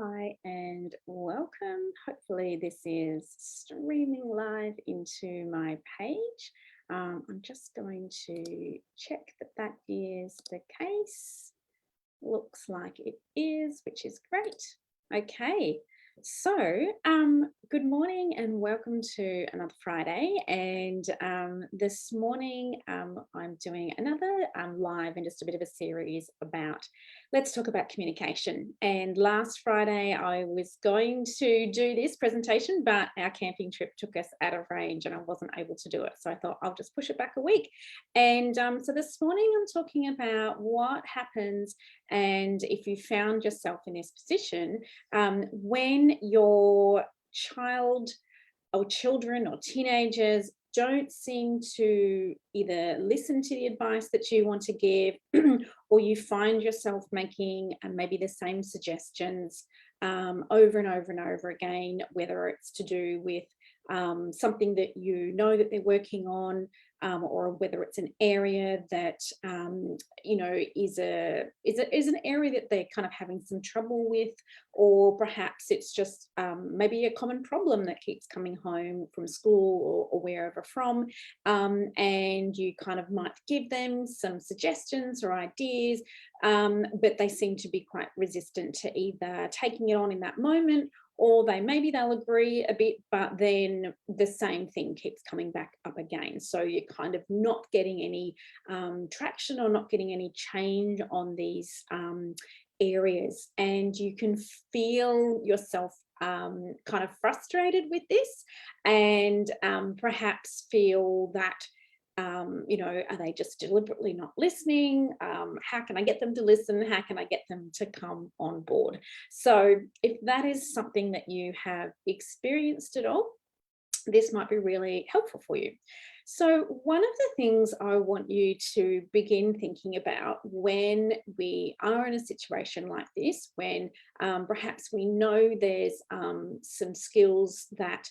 Hi and welcome. Hopefully, this is streaming live into my page. I'm just going to check that that is the case. Looks like it is, which is great. Okay, so good morning and welcome to another Friday. And this morning I'm doing another live and just a bit of a series about let's talk about communication. And last Friday I was going to do this presentation, but our camping trip took us out of range and I wasn't able to do it. So I thought I'll just push it back a week. And so this morning I'm talking about what happens and if you found yourself in this position, when your child or children or teenagers don't seem to either listen to the advice that you want to give or you find yourself making maybe the same suggestions over and over and over again, whether it's to do with something that you know that they're working on, or whether it's an area that is an area that they're kind of having some trouble with, or perhaps it's just maybe a common problem that keeps coming home from school or wherever from, and you kind of might give them some suggestions or ideas, but they seem to be quite resistant to either taking it on in that moment, or maybe they'll agree a bit, but then the same thing keeps coming back up again. So you're kind of not getting any traction or not getting any change on these areas. And you can feel yourself kind of frustrated with this, and perhaps feel that are they just deliberately not listening? How can I get them to listen? How can I get them to come on board? So if that is something that you have experienced at all, this might be really helpful for you. So one of the things I want you to begin thinking about when we are in a situation like this, when perhaps we know there's some skills that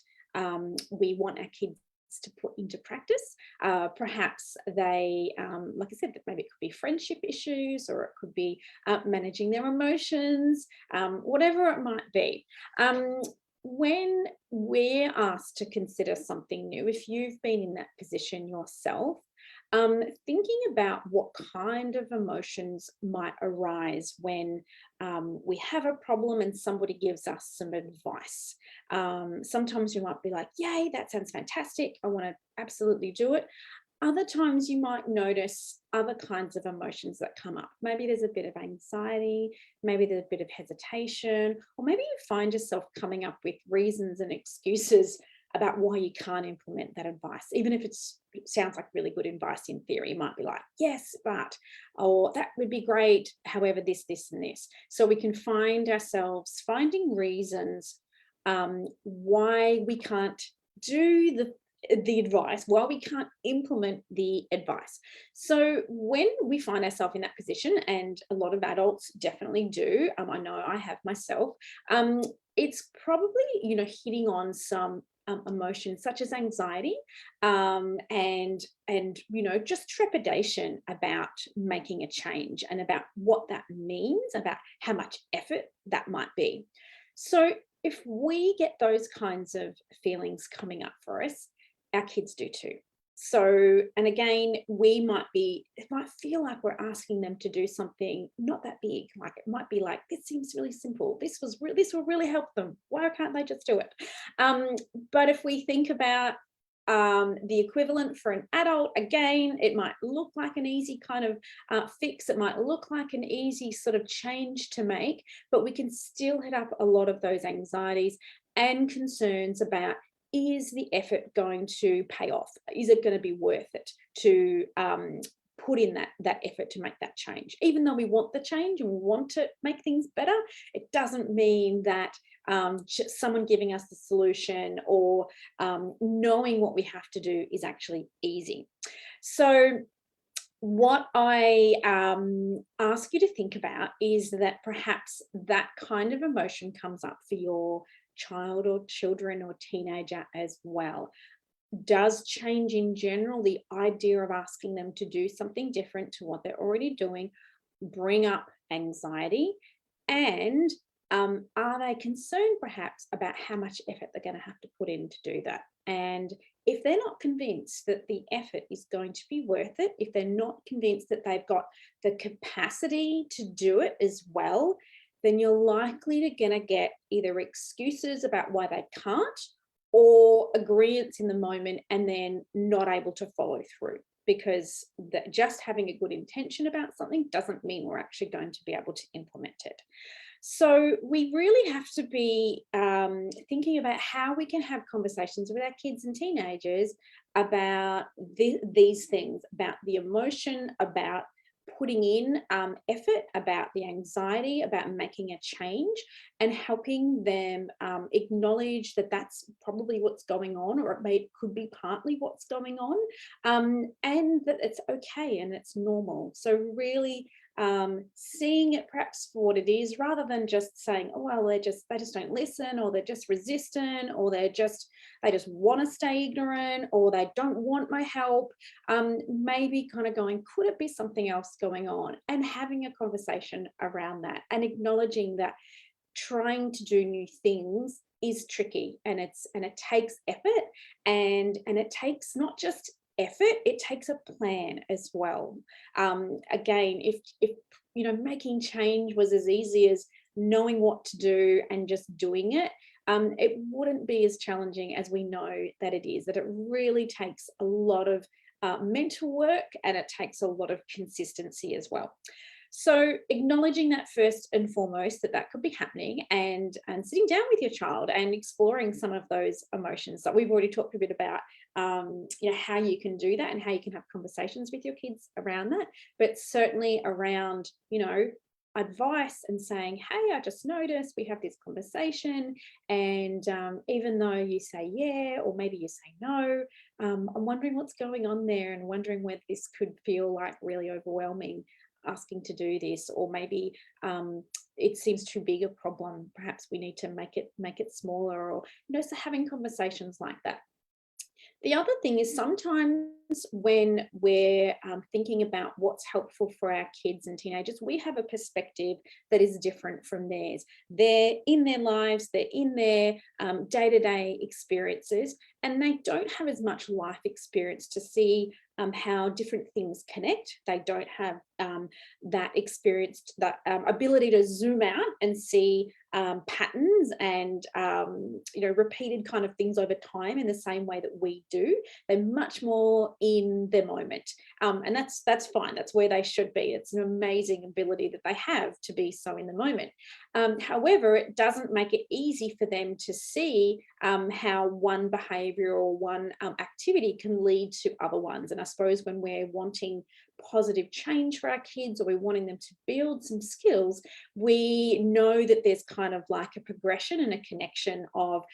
we want our kids to put into practice. Perhaps they, like I said, maybe it could be friendship issues, or it could be managing their emotions, whatever it might be. When we're asked to consider something new, if you've been in that position yourself, thinking about what kind of emotions might arise when we have a problem and somebody gives us some advice. Sometimes you might be like, yay, that sounds fantastic. I want to absolutely do it. Other times you might notice other kinds of emotions that come up. Maybe there's a bit of anxiety, maybe there's a bit of hesitation, or maybe you find yourself coming up with reasons and excuses about why you can't implement that advice. Even if it sounds like really good advice in theory, you might be like, yes, but, or that would be great, however, this, and this. So we can find ourselves finding reasons why we can't do the advice, why we can't implement the advice. So when we find ourselves in that position, and a lot of adults definitely do, I know I have myself, it's probably, hitting on some emotions such as anxiety, and just trepidation about making a change and about what that means, about how much effort that might be. So if we get those kinds of feelings coming up for us, our kids do too. So, and again, it might feel like we're asking them to do something not that big. Like it might be like, this seems really simple. This will really help them. Why can't they just do it? But if we think about the equivalent for an adult, again, it might look like an easy kind of fix. It might look like an easy sort of change to make, but we can still hit up a lot of those anxieties and concerns about, is the effort going to pay off? Is it going to be worth it to put in that effort to make that change? Even though we want the change and we want to make things better, it doesn't mean that someone giving us the solution or knowing what we have to do is actually easy. So what I ask you to think about is that perhaps that kind of emotion comes up for your child or children or teenager as well. Does change in general, the idea of asking them to do something different to what they're already doing, bring up anxiety? And Are they concerned perhaps about how much effort they're going to have to put in to do that? And if they're not convinced that the effort is going to be worth it, if they're not convinced that they've got the capacity to do it as well, then you're likely to going to get either excuses about why they can't, or agreements in the moment and then not able to follow through, because just having a good intention about something doesn't mean we're actually going to be able to implement it. So we really have to be thinking about how we can have conversations with our kids and teenagers about these things, about the emotion, about putting in effort, about the anxiety, about making a change, and helping them acknowledge that that's probably what's going on, or could be partly what's going on, and that it's okay and it's normal. So really seeing it perhaps for what it is, rather than just saying, oh well, they just don't listen, or they're just resistant, or they just want to stay ignorant, or they don't want my help. Maybe kind of going, could it be something else going on, and having a conversation around that, and acknowledging that trying to do new things is tricky, and it takes effort, and it takes not just effort, it takes a plan as well. Again, if making change was as easy as knowing what to do and just doing it, it wouldn't be as challenging as we know that it is. That it really takes a lot of mental work, and it takes a lot of consistency as well. So acknowledging that first and foremost, that could be happening, and sitting down with your child and exploring some of those emotions that we've already talked a bit about, how you can do that and how you can have conversations with your kids around that, but certainly around, advice and saying, hey, I just noticed we have this conversation, and even though you say yeah, or maybe you say no, I'm wondering what's going on there, and wondering whether this could feel like really overwhelming, asking to do this, or maybe it seems too big a problem, perhaps we need to make it smaller, or so having conversations like that. The other thing is, sometimes when we're thinking about what's helpful for our kids and teenagers, we have a perspective that is different from theirs. They're in their lives, they're in their day-to-day experiences, and they don't have as much life experience to see how different things connect. They don't have that experience, that ability to zoom out and see patterns and repeated kind of things over time in the same way that we do. They're much more in the moment, and that's fine. That's where they should be. It's an amazing ability that they have to be so in the moment. However, it doesn't make it easy for them to see how one behaviour or one activity can lead to other ones. And I suppose when we're wanting positive change for our kids, or we're wanting them to build some skills, we know that there's kind of like a progression and a connection of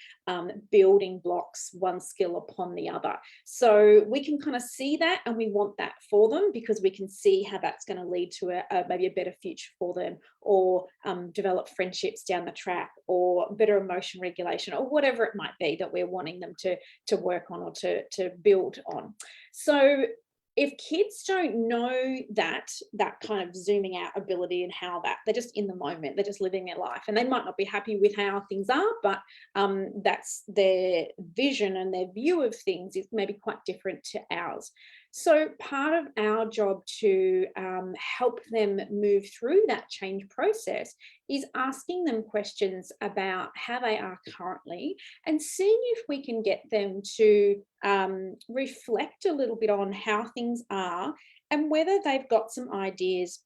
building blocks, one skill upon the other. So we can kind of see that, and we want that for them, because we can see how that's going to lead to maybe a better future for them, or develop friendships down the track, or better emotion regulation, or whatever it might be that we're wanting them to work on, or to build on. So if kids don't know that kind of zooming out ability, and how that they're just in the moment, they're just living their life, and they might not be happy with how things are, but that's their vision, and their view of things is maybe quite different to ours. So part of our job to help them move through that change process is asking them questions about how they are currently, and seeing if we can get them to reflect a little bit on how things are, and whether they've got some ideas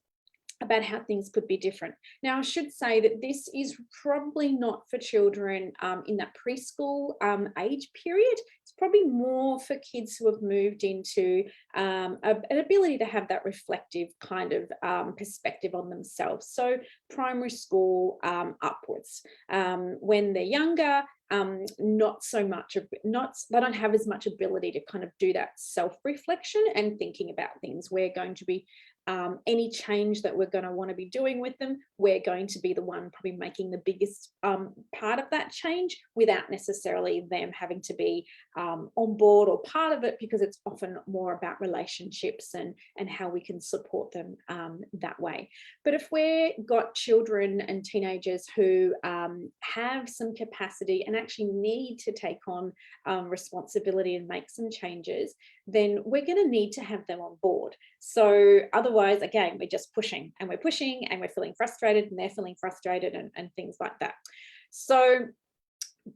about how things could be different. Now, I should say that this is probably not for children in that preschool age period. It's probably more for kids who have moved into an ability to have that reflective kind of perspective on themselves. So primary school upwards. When they're younger, not so much, they don't have as much ability to kind of do that self-reflection and thinking about things. We're going to be any change that we're going to want to be doing with them, we're going to be the one probably making the biggest part of that change without necessarily them having to be on board or part of it, because it's often more about relationships and how we can support them that way. But if we've got children and teenagers who have some capacity and actually need to take on responsibility and make some changes, then we're going to need to have them on board. So otherwise, again, we're just pushing and we're feeling frustrated and they're feeling frustrated and things like that. So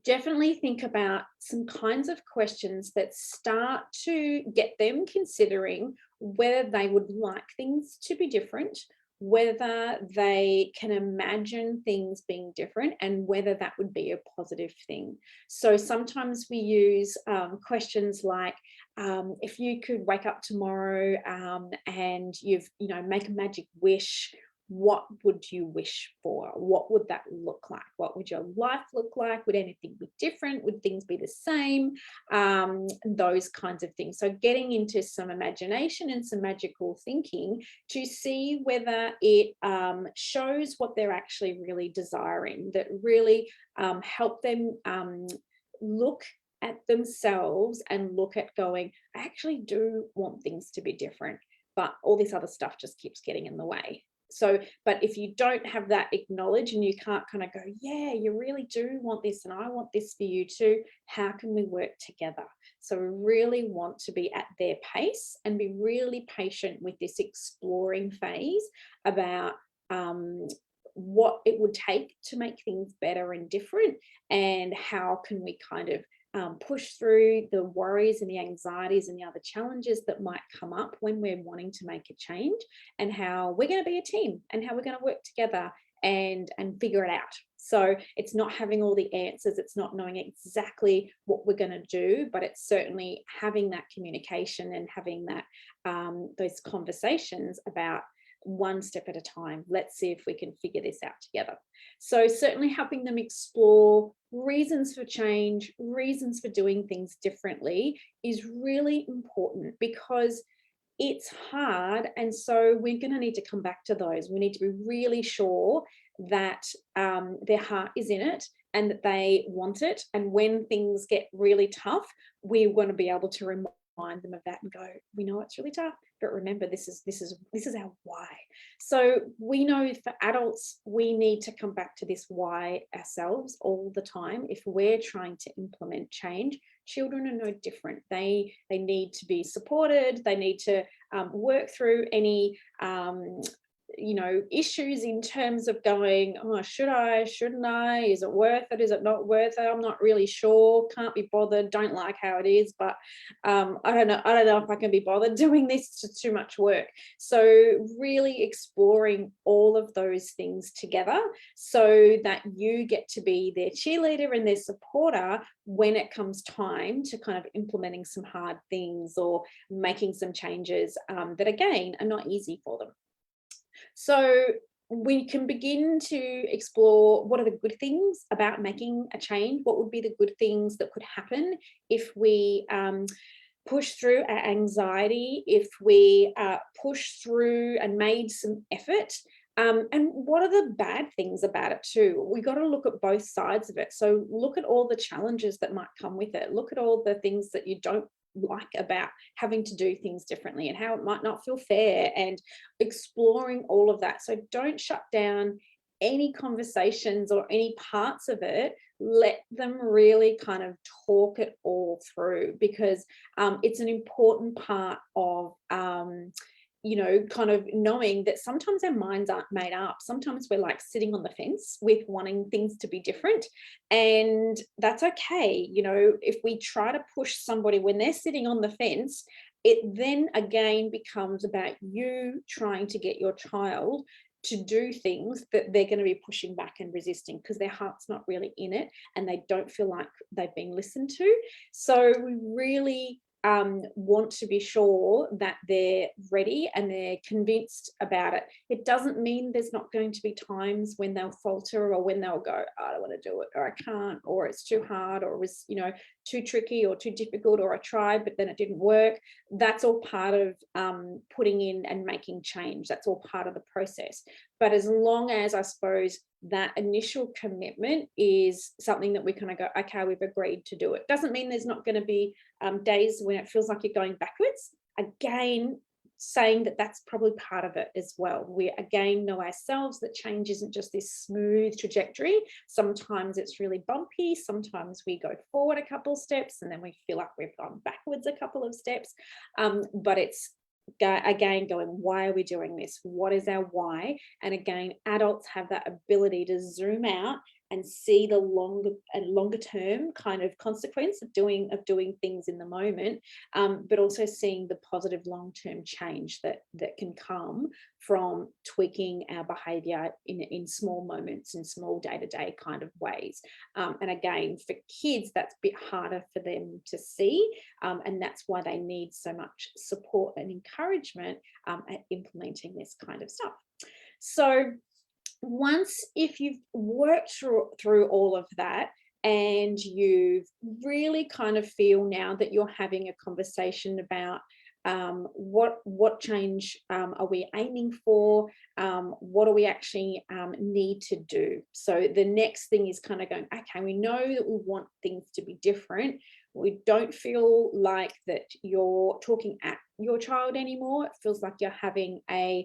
definitely think about some kinds of questions that start to get them considering whether they would like things to be different, whether they can imagine things being different, and whether that would be a positive thing. So sometimes we use questions like, if you could wake up tomorrow and make a magic wish, what would you wish for? What would that look like? What would your life look like? Would anything be different? Would things be the same? Those kinds of things. So getting into some imagination and some magical thinking to see whether it shows what they're actually really desiring, that really help them look at themselves and look at going, I actually do want things to be different, but all this other stuff just keeps getting in the way. So, but if you don't have that acknowledge and you can't kind of go, yeah, you really do want this and I want this for you too, how can we work together? So we really want to be at their pace and be really patient with this exploring phase about what it would take to make things better and different, and how can we kind of push through the worries and the anxieties and the other challenges that might come up when we're wanting to make a change, and how we're going to be a team and how we're going to work together and figure it out. So it's not having all the answers, it's not knowing exactly what we're going to do, but it's certainly having that communication and having that those conversations about one step at a time. Let's see if we can figure this out together. So certainly helping them explore reasons for change, reasons for doing things differently is really important, because it's hard. And so we're going to need to come back to those. We need to be really sure that their heart is in it and that they want it. And when things get really tough, we want to be able to remind them of that and go, we know it's really tough, but remember, this is our why. So we know for adults, we need to come back to this why ourselves all the time. If we're trying to implement change, children are no different. They need to be supported. They need to work through any issues in terms of going, oh, should I, shouldn't I, is it worth it, is it not worth it, I'm not really sure, can't be bothered, don't like how it is, but I don't know if I can be bothered doing this, it's too much work. So really exploring all of those things together so that you get to be their cheerleader and their supporter when it comes time to kind of implementing some hard things or making some changes that again are not easy for them. So we can begin to explore what are the good things about making a change. What would be the good things that could happen if we push through our anxiety, if we push through and made some effort. And what are the bad things about it too? We got to look at both sides of it. So look at all the challenges that might come with it. Look at all the things that you don't like about having to do things differently and how it might not feel fair, and exploring all of that. So don't shut down any conversations or any parts of it. Let them really kind of talk it all through, because it's an important part of kind of knowing that sometimes our minds aren't made up. Sometimes we're like sitting on the fence with wanting things to be different, and that's okay. If we try to push somebody when they're sitting on the fence, it then again becomes about you trying to get your child to do things that they're going to be pushing back and resisting because their heart's not really in it and they don't feel like they've been listened to. So we really want to be sure that they're ready and they're convinced about it. It doesn't mean there's not going to be times when they'll falter, or when they'll go, I don't want to do it, or I can't, or it's too hard, or it was, too tricky or too difficult, or I tried but then it didn't work. That's all part of putting in and making change. That's all part of the process. But as long as, I suppose, that initial commitment is something that we kind of go, okay, we've agreed to do it. Doesn't mean there's not going to be days when it feels like you're going backwards. Again, saying that that's probably part of it as well. We again know ourselves that change isn't just this smooth trajectory. Sometimes it's really bumpy. Sometimes we go forward a couple of steps and then we feel like we've gone backwards a couple of steps. But it's again going, why are we doing this? What is our why? And again, adults have that ability to zoom out and see the longer term kind of consequence of doing things in the moment, but also seeing the positive long-term change that can come from tweaking our behavior in small moments, in small day-to-day kind of ways. And again, for kids, that's a bit harder for them to see, and that's why they need so much support and encouragement at implementing this kind of stuff. So if you've worked through all of that, and you've really kind of feel now that you're having a conversation about what change are we aiming for, what do we actually need to do. So the next thing is kind of going, okay, we know that we want things to be different. We don't feel like that you're talking at your child anymore. It feels like you're having a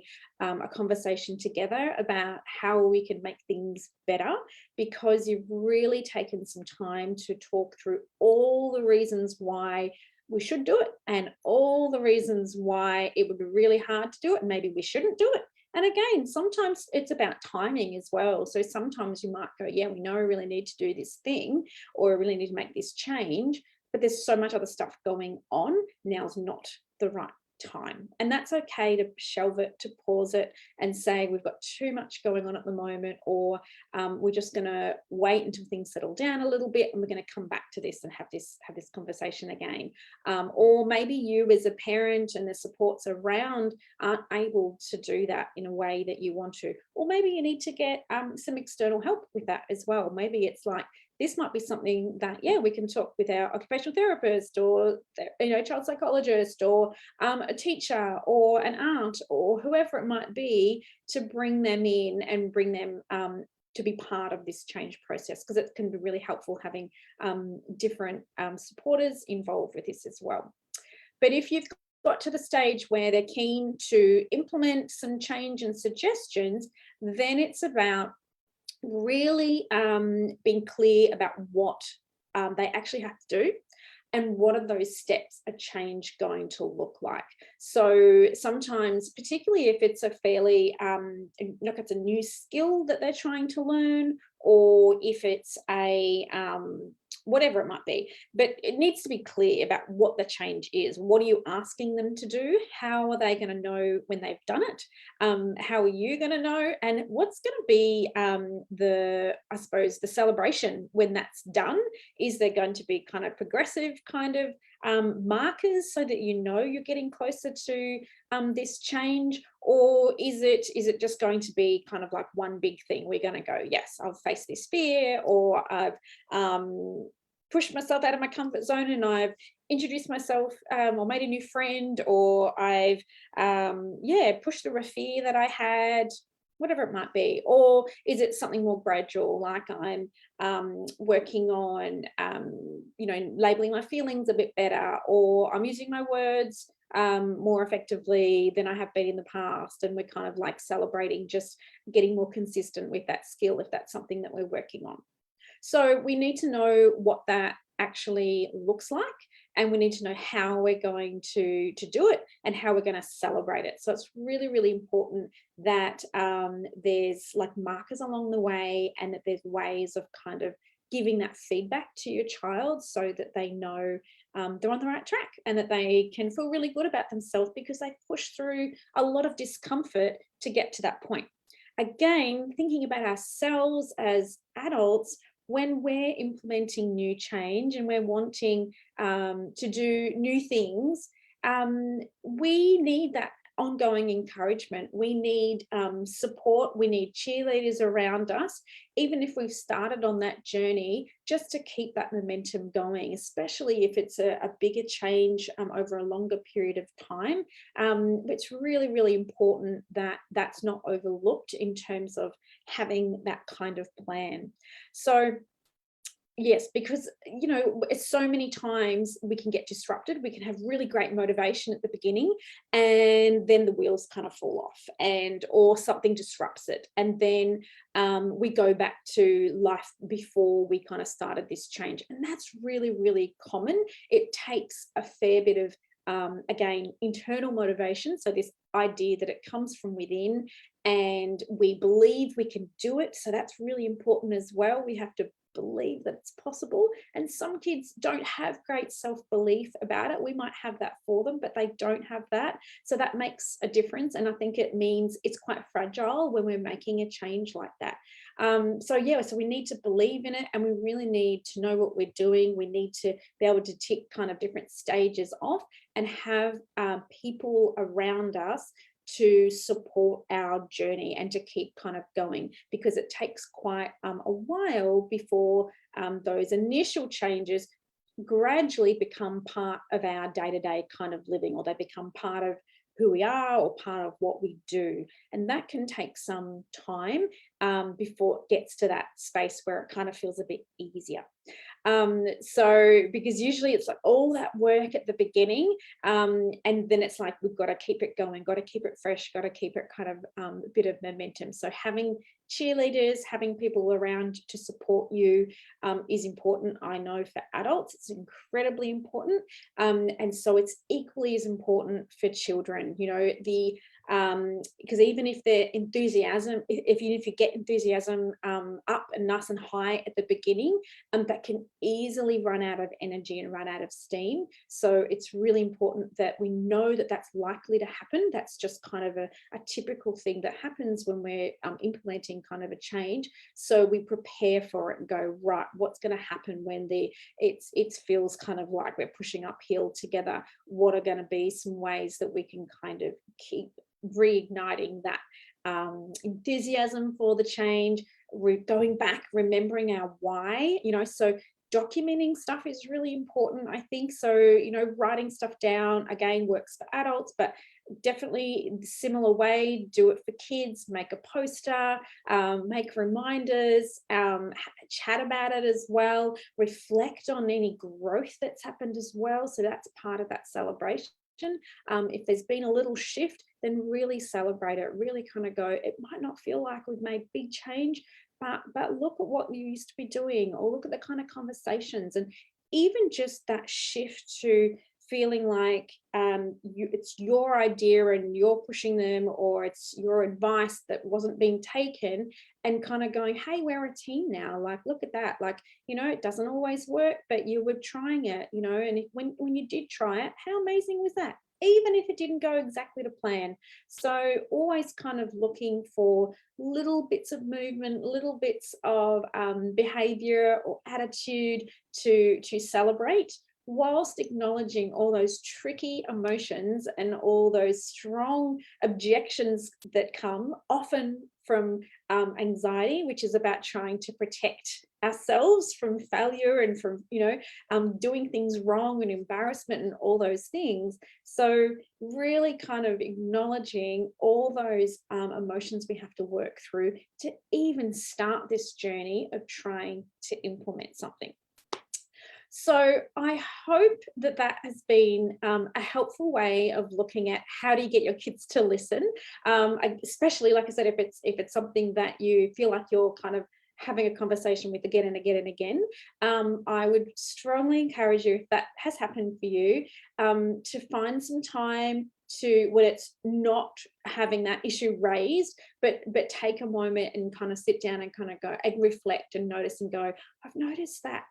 conversation together about how we can make things better, because you've really taken some time to talk through all the reasons why we should do it, and all the reasons why it would be really hard to do it, and maybe we shouldn't do it. And again, sometimes it's about timing as well. So sometimes you might go, yeah, we know we really need to do this thing, or we really need to make this change, but there's so much other stuff going on. Now's not the right time. And that's okay to shelve it, to pause it and say, we've got too much going on at the moment, or we're just going to wait until things settle down a little bit and we're going to come back to this and have this conversation again. Or maybe you as a parent and the supports around aren't able to do that in a way that you want to, or maybe you need to get some external help with that as well. Maybe it's like, this might be something that, yeah, we can talk with our occupational therapist, or child psychologist, or a teacher, or an aunt, or whoever it might be, to bring them in and bring them to be part of this change process, because it can be really helpful having different supporters involved with this as well. But if you've got to the stage where they're keen to implement some change and suggestions, then it's about really being clear about what they actually have to do, and what are those steps a change going to look like. So sometimes, particularly if it's a fairly, if it's a new skill that they're trying to learn, or if it's a whatever it might be, but it needs to be clear about what the change is. What are you asking them to do? How are they going to know when they've done it? How are you going to know? And what's going to be the celebration when that's done? Is there going to be kind of progressive kind of markers so that you're getting closer to this change? Or is it just going to be kind of like one big thing? We're going to go, yes, I've faced this fear, or I've pushed myself out of my comfort zone and I've introduced myself, or made a new friend, or I've pushed through a fear that I had, whatever it might be. Or is it something more gradual, like I'm working on labeling my feelings a bit better, or I'm using my words more effectively than I have been in the past, and we're kind of like celebrating just getting more consistent with that skill, if that's something that we're working on. So we need to know what that actually looks like, and we need to know how we're going to do it and how we're going to celebrate it. So it's really, really important that there's like markers along the way, and that there's ways of kind of giving that feedback to your child so that they know they're on the right track, and that they can feel really good about themselves because they pushed through a lot of discomfort to get to that point. Again, thinking about ourselves as adults, when we're implementing new change and we're wanting to do new things, we need that ongoing encouragement. We need support. We need cheerleaders around us, even if we've started on that journey, just to keep that momentum going, especially if it's a bigger change over a longer period of time. It's really, really important that that's not overlooked in terms of having that kind of plan. So yes, because so many times we can get disrupted. We can have really great motivation at the beginning, and then the wheels kind of fall off, or something disrupts it, and then we go back to life before we kind of started this change, and that's really, really common. It takes a fair bit of again, internal motivation. So this idea that it comes from within, and we believe we can do it. So that's really important as well. We have to believe that it's possible, and some kids don't have great self-belief about it. We might have that for them, but they don't have that, so that makes a difference. And I think it means it's quite fragile when we're making a change like that. So we need to believe in it, and we really need to know what we're doing. We need to be able to tick kind of different stages off, and have people around us to support our journey and to keep kind of going, because it takes quite a while before those initial changes gradually become part of our day-to-day kind of living, or they become part of who we are or part of what we do. And that can take some time before it gets to that space where it kind of feels a bit easier. So because usually it's like all that work at the beginning, and then it's like we've got to keep it going, got to keep it fresh, got to keep it kind of a bit of momentum. So having cheerleaders, having people around to support you is important. I know for adults it's incredibly important, and so it's equally as important for children. Because even if their enthusiasm, if you get enthusiasm up and nice and high at the beginning, that can easily run out of energy and run out of steam. So it's really important that we know that that's likely to happen. That's just kind of a typical thing that happens when we're implementing kind of a change. So we prepare for it and go, right, what's going to happen when it feels kind of like we're pushing uphill together? What are going to be some ways that we can kind of keep reigniting that enthusiasm for the change? We're going back, remembering our why, so documenting stuff is really important, I think. So, writing stuff down, again, works for adults, but definitely similar way, do it for kids. Make a poster, make reminders, chat about it as well, reflect on any growth that's happened as well. So that's part of that celebration. If there's been a little shift, then really celebrate it. Really kind of go, it might not feel like we've made big change, but look at what you used to be doing, or look at the kind of conversations, and even just that shift to feeling like it's your idea and you're pushing them, or it's your advice that wasn't being taken, and kind of going, hey, we're a team now. Like, look at that. Like, it doesn't always work, but you were trying it, and when you did try it, how amazing was that? Even if it didn't go exactly to plan. So always kind of looking for little bits of movement, little bits of behavior or attitude to celebrate, whilst acknowledging all those tricky emotions and all those strong objections that come often from anxiety, which is about trying to protect ourselves from failure and from doing things wrong and embarrassment and all those things. So really kind of acknowledging all those emotions we have to work through to even start this journey of trying to implement something. So I hope that has been a helpful way of looking at how do you get your kids to listen, especially, like I said, if it's something that you feel like you're kind of having a conversation with again and again and again. I would strongly encourage you, if that has happened for you, to find some time to, when it's not having that issue raised, but take a moment and kind of sit down and kind of go and reflect and notice and go, I've noticed that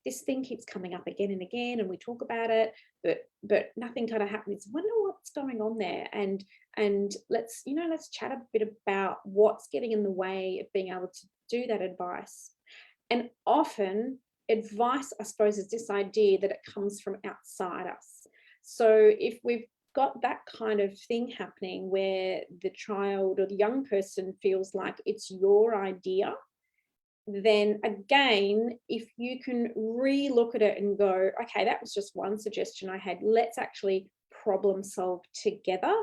this thing keeps coming up again and again, and we talk about it, but nothing kind of happens. Wonder what's going on there, and let's chat a bit about what's getting in the way of being able to do that advice. And often advice, I suppose, is this idea that it comes from outside us. So if we've got that kind of thing happening where the child or the young person feels like it's your idea, then again, if you can re-look at it and go, okay, that was just one suggestion I had, let's actually problem solve together.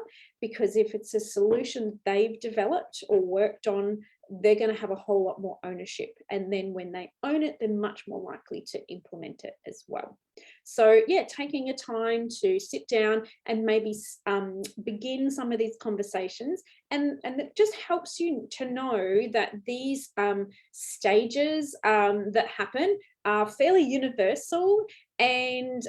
Because if it's a solution they've developed or worked on, they're going to have a whole lot more ownership. And then when they own it, they're much more likely to implement it as well. So yeah, taking a time to sit down and maybe begin some of these conversations, and it just helps you to know that these stages that happen are fairly universal. And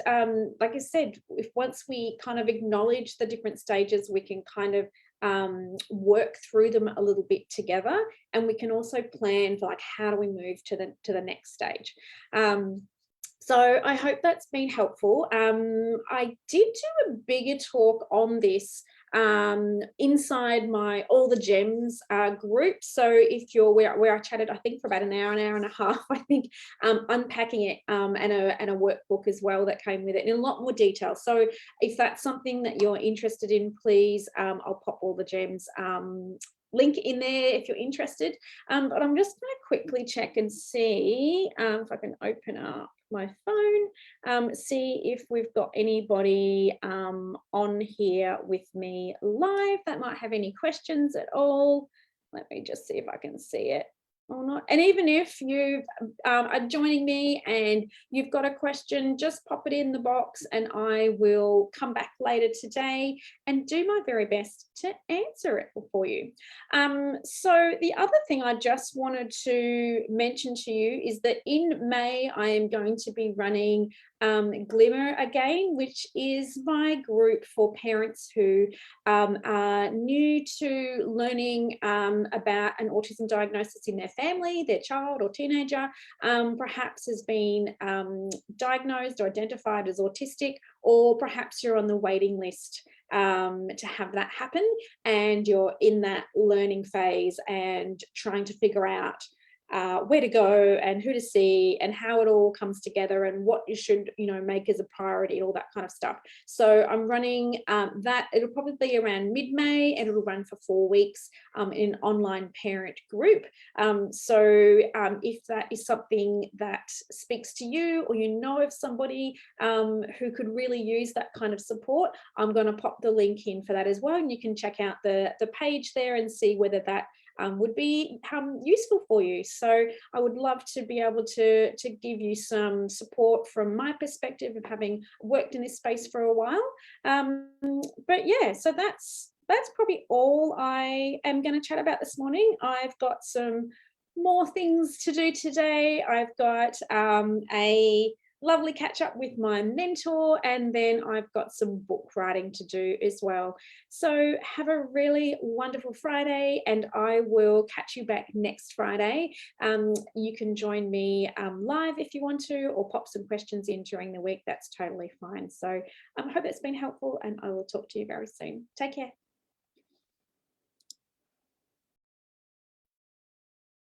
like I said, if once we kind of acknowledge the different stages, we can kind of work through them a little bit together, and we can also plan for like, how do we move to the next stage. So I hope that's been helpful. I did do a bigger talk on this inside my All the Gems group. So if you're where I chatted, I think for about an hour and a half, I think, unpacking it, and a workbook as well that came with it in a lot more detail. So if that's something that you're interested in, please, I'll pop All the Gems link in there if you're interested. But I'm just going to quickly check and see if I can open up my phone, see if we've got anybody on here with me live that might have any questions at all. Let me just see if I can see it or not. And even if you are joining me and you've got a question, just pop it in the box and I will come back later today and do my very best to answer it for you. So the other thing I just wanted to mention to you is that in May, I am going to be running Glimmer again, which is my group for parents who are new to learning about an autism diagnosis in their family, their child or teenager perhaps has been diagnosed or identified as autistic, or perhaps you're on the waiting list to have that happen, and you're in that learning phase and trying to figure out where to go and who to see and how it all comes together and what you should, make as a priority, all that kind of stuff. So I'm running that. It'll probably be around mid-May, and it'll run for 4 weeks in an online parent group. So if that is something that speaks to you, or you know of somebody who could really use that kind of support, I'm going to pop the link in for that as well. And you can check out the page there and see whether that would be useful for you. So I would love to be able to give you some support from my perspective of having worked in this space for a while. But yeah, so that's probably all I am going to chat about this morning. I've got some more things to do today. I've got a lovely catch up with my mentor, and then I've got some book writing to do as well. So have a really wonderful Friday, and I will catch you back next Friday. You can join me live if you want to, or pop some questions in during the week. That's totally fine. So I hope it's been helpful, and I will talk to you very soon. Take care.